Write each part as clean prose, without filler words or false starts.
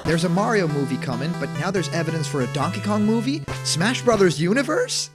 There's a Mario movie coming, but now there's evidence for a Donkey Kong movie? Smash Brothers universe?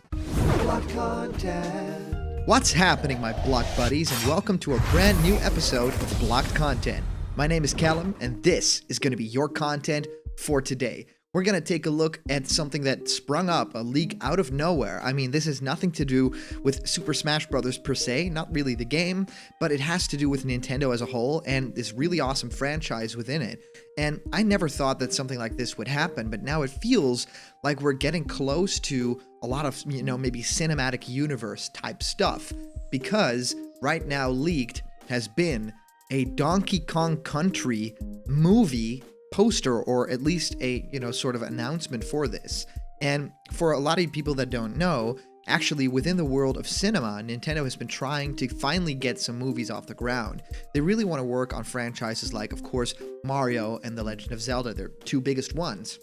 Block content. What's happening, my block buddies, and welcome to a brand new episode of Blocked Content. My name is Callum, and this is going to be your content for today. We're going to take a look at something that sprung up, a leak out of nowhere. I mean, this has nothing to do with Super Smash Bros. Per se, not really the game, but it has to do with Nintendo as a whole and this really awesome franchise within it. And I never thought that something like this would happen, but now it feels like we're getting close to a lot of, maybe cinematic universe type stuff. Because right now leaked has been a Donkey Kong Country movie poster, or at least a sort of announcement for this. And for a lot of people that don't know, actually within the world of cinema, Nintendo has been trying to finally get some movies off the ground. They really want to work on franchises like, of course, Mario and The Legend of Zelda, their two biggest ones.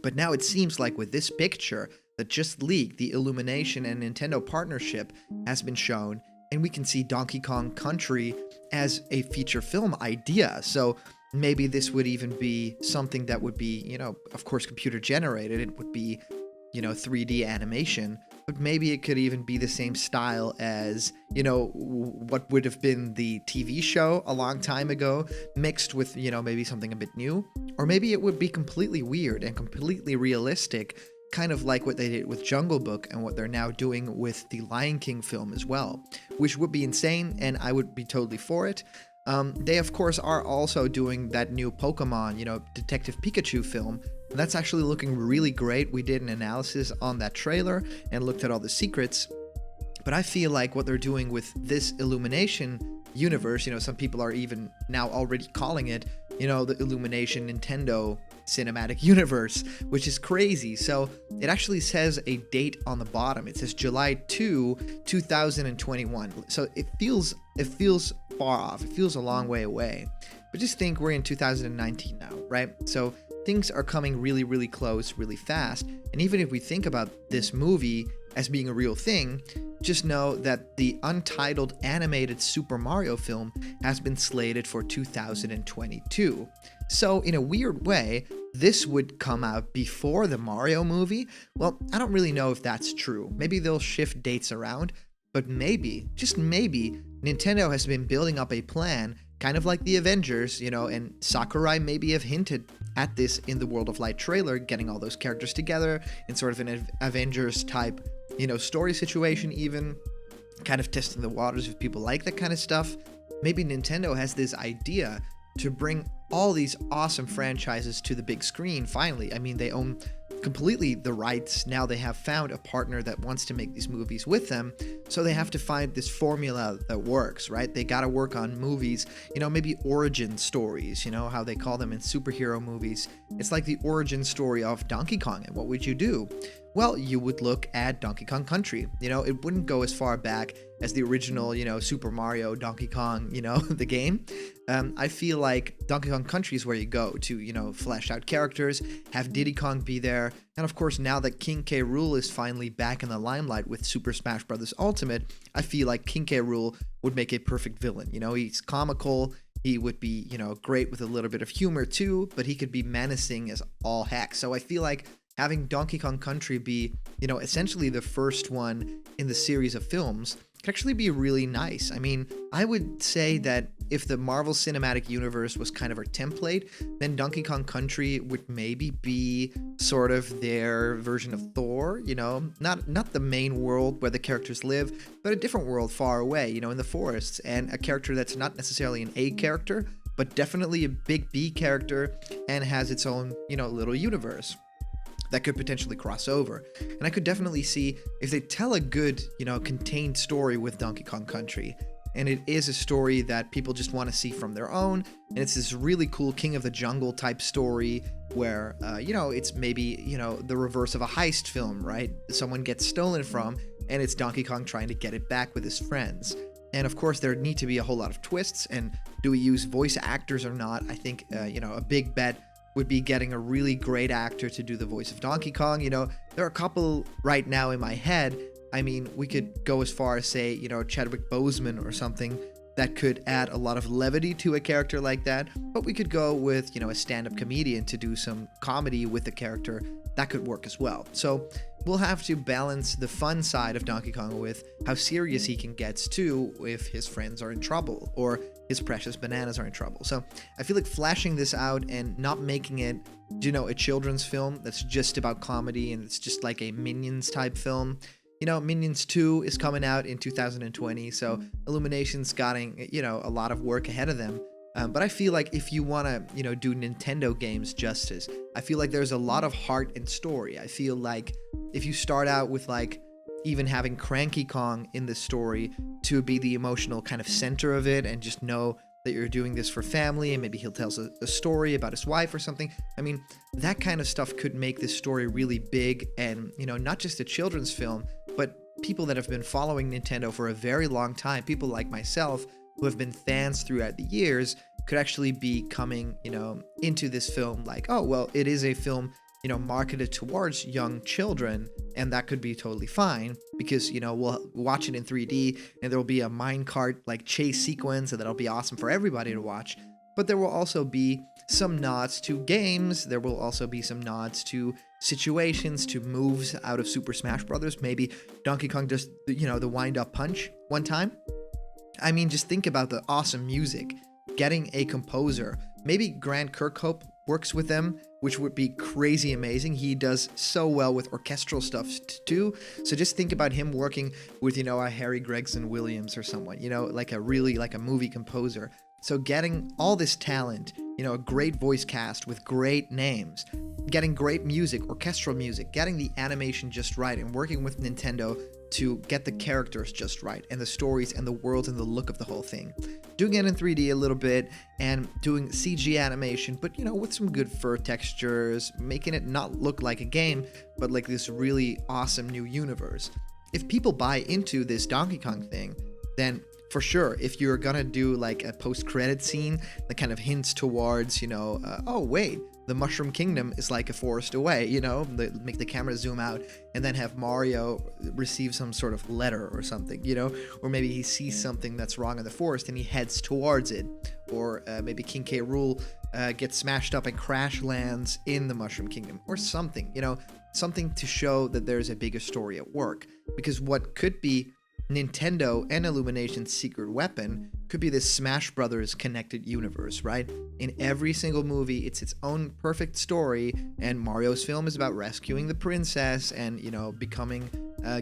But now it seems like with this picture that just leaked, the Illumination and Nintendo partnership has been shown, and we can see Donkey Kong Country as a feature film idea. So maybe this would even be something that would be, of course, computer generated. It would be, 3D animation, but maybe it could even be the same style as, what would have been the TV show a long time ago, mixed with, maybe something a bit new. Or maybe it would be completely weird and completely realistic, kind of like what they did with Jungle Book and what they're now doing with the Lion King film as well, which would be insane, and I would be totally for it. They, of course, are also doing that new Pokemon, Detective Pikachu film. And that's actually looking really great. We did an analysis on that trailer and looked at all the secrets. But I feel like what they're doing with this Illumination universe, some people are even now already calling it, the Illumination Nintendo Cinematic Universe, which is crazy. So it actually says a date on the bottom. It says July 2, 2021. So it feels far off. It feels a long way away. But just think we're in 2019 now, right? So things are coming really, really close, really fast. And even if we think about this movie as being a real thing, just know that the untitled animated Super Mario film has been slated for 2022. So in a weird way, this would come out before the Mario movie. Well, I don't really know if that's true. Maybe they'll shift dates around, but maybe, just maybe, Nintendo has been building up a plan, kind of like the Avengers, and Sakurai maybe have hinted at this in the World of Light trailer, getting all those characters together in sort of an Avengers type, story situation even, kind of testing the waters if people like that kind of stuff. Maybe Nintendo has this idea to bring all these awesome franchises to the big screen finally. I mean, they own completely the rights. Now they have found a partner that wants to make these movies with them, so they have to find this formula that works, right? They got to work on movies, maybe origin stories, how they call them in superhero movies. It's like the origin story of Donkey Kong, and what would you do? Well, you would look at Donkey Kong Country. It wouldn't go as far back as the original, Super Mario, Donkey Kong, the game. I feel like Donkey Kong Country is where you go to, flesh out characters, have Diddy Kong be there. And of course, now that King K. Rool is finally back in the limelight with Super Smash Bros. Ultimate, I feel like King K. Rool would make a perfect villain. He's comical. He would be, great with a little bit of humor too, but he could be menacing as all heck. So I feel like having Donkey Kong Country be, essentially the first one in the series of films could actually be really nice. I mean, I would say that if the Marvel Cinematic Universe was kind of our template, then Donkey Kong Country would maybe be sort of their version of Thor, not the main world where the characters live, but a different world far away, in the forests, and a character that's not necessarily an A character, but definitely a big B character and has its own, little universe that could potentially cross over. And I could definitely see if they tell a good, contained story with Donkey Kong Country, and it is a story that people just want to see from their own, and it's this really cool King of the Jungle type story where, it's maybe, the reverse of a heist film, right? Someone gets stolen from, and it's Donkey Kong trying to get it back with his friends. And of course, there need to be a whole lot of twists, and do we use voice actors or not? I think, a big bet would be getting a really great actor to do the voice of Donkey Kong. There are a couple right now in my head. I mean, we could go as far as say, Chadwick Boseman or something, that could add a lot of levity to a character like that. But we could go with, a stand-up comedian to do some comedy with the character. That could work as well. So we'll have to balance the fun side of Donkey Kong with how serious he can get too if his friends are in trouble or his precious bananas are in trouble. So I feel like flashing this out and not making it, a children's film that's just about comedy and it's just like a Minions type film. Minions 2 is coming out in 2020, so Illumination's got, a lot of work ahead of them. But I feel like if you want to, do Nintendo games justice, I feel like there's a lot of heart and story. I feel like if you start out with even having Cranky Kong in the story to be the emotional kind of center of it and just know that you're doing this for family and maybe he'll tell us a story about his wife or something. I mean, that kind of stuff could make this story really big and, not just a children's film, but people that have been following Nintendo for a very long time, people like myself, who have been fans throughout the years, could actually be coming, into this film like, oh, well, it is a film, marketed towards young children, and that could be totally fine because, we'll watch it in 3D and there will be a minecart chase sequence and that'll be awesome for everybody to watch. But there will also be some nods to games. There will also be some nods to situations, to moves out of Super Smash Brothers. Maybe Donkey Kong does, the wind-up punch one time. I mean, just think about the awesome music. Getting a composer, maybe Grant Kirkhope works with them, which would be crazy amazing. He does so well with orchestral stuff too. So just think about him working with, a Harry Gregson Williams or someone, a movie composer. So getting all this talent, a great voice cast with great names, getting great music, orchestral music, getting the animation just right, and working with Nintendo to get the characters just right, and the stories and the world and the look of the whole thing. Doing it in 3D a little bit, and doing CG animation, but with some good fur textures, making it not look like a game, but like this really awesome new universe. If people buy into this Donkey Kong thing, then for sure, if you're gonna do a post-credit scene that kind of hints towards, oh wait, the Mushroom Kingdom is like a forest away, make the camera zoom out and then have Mario receive some sort of letter or something, or maybe he sees something that's wrong in the forest and he heads towards it, or maybe King K. Rool gets smashed up and crash lands in the Mushroom Kingdom or something, something to show that there's a bigger story at work. Because what could be Nintendo and Illumination's secret weapon could be this Smash Brothers connected universe, right? In every single movie, it's its own perfect story, and Mario's film is about rescuing the princess and, becoming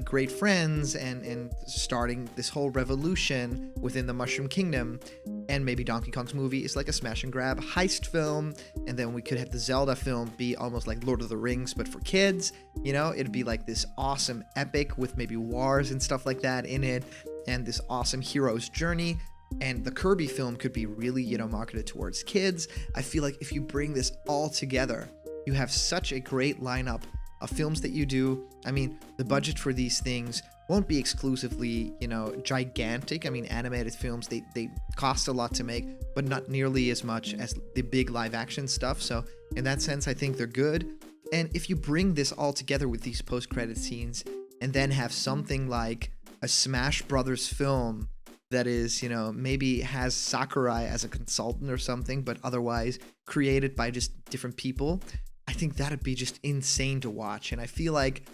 great friends and starting this whole revolution within the Mushroom Kingdom. And maybe Donkey Kong's movie is like a smash and grab heist film, and then we could have the Zelda film be almost like Lord of the Rings, but for kids. It'd be like this awesome epic with maybe wars and stuff like that in it, and this awesome hero's journey. And the Kirby film could be really, marketed towards kids. I feel like if you bring this all together, you have such a great lineup of films that you do. I mean, the budget for these things won't be exclusively, gigantic. I mean, animated films, they cost a lot to make, but not nearly as much as the big live action stuff. So in that sense, I think they're good. And if you bring this all together with these post-credit scenes and then have something like a Smash Brothers film that is, maybe has Sakurai as a consultant or something, but otherwise created by just different people, I think that'd be just insane to watch. And I feel like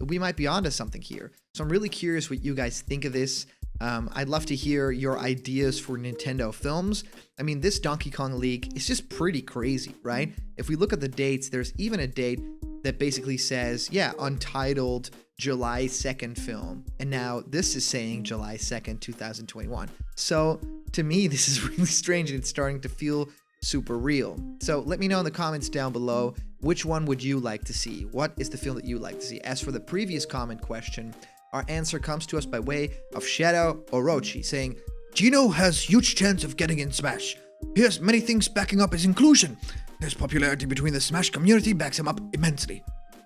we might be onto something here. So I'm really curious what you guys think of this. I'd love to hear your ideas for Nintendo films. I mean, this Donkey Kong leak is just pretty crazy, right? If we look at the dates, there's even a date that basically says, untitled July 2nd film. And now this is saying July 2nd, 2021. So to me, this is really strange and it's starting to feel super real. So let me know in the comments down below, which one would you like to see? What is the film that you like to see? As for the previous comment question, our answer comes to us by way of Shadow Orochi saying, Gino has huge chance of getting in Smash. He has many things backing up his inclusion. His popularity between the Smash community backs him up immensely.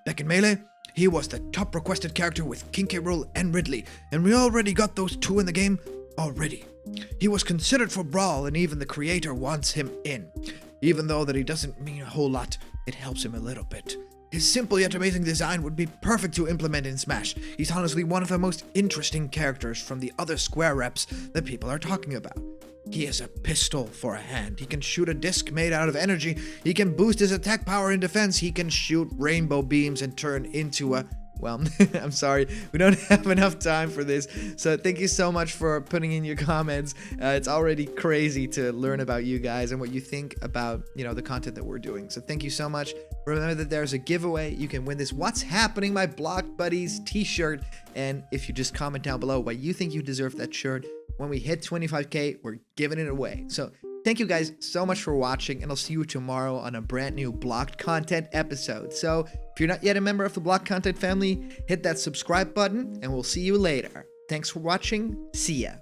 Back in Melee, he was the top requested character with King K. Rool and Ridley, and we already got those two in the game already. He was considered for Brawl, and even the creator wants him in. Even though that he doesn't mean a whole lot, it helps him a little bit. His simple yet amazing design would be perfect to implement in Smash. He's honestly one of the most interesting characters from the other Square reps that people are talking about. He has a pistol for a hand. He can shoot a disc made out of energy. He can boost his attack power in defense. He can shoot rainbow beams and turn into a... Well, I'm sorry, we don't have enough time for this. So thank you so much for putting in your comments. It's already crazy to learn about you guys and what you think about, the content that we're doing. So thank you so much. Remember that there's a giveaway. You can win this What's Happening My Block Buddies t-shirt. And if you just comment down below why you think you deserve that shirt, when we hit 25K, we're giving it away. So thank you guys so much for watching, and I'll see you tomorrow on a brand new Blocked Content episode. So if you're not yet a member of the Blocked Content family, hit that subscribe button, and we'll see you later. Thanks for watching. See ya.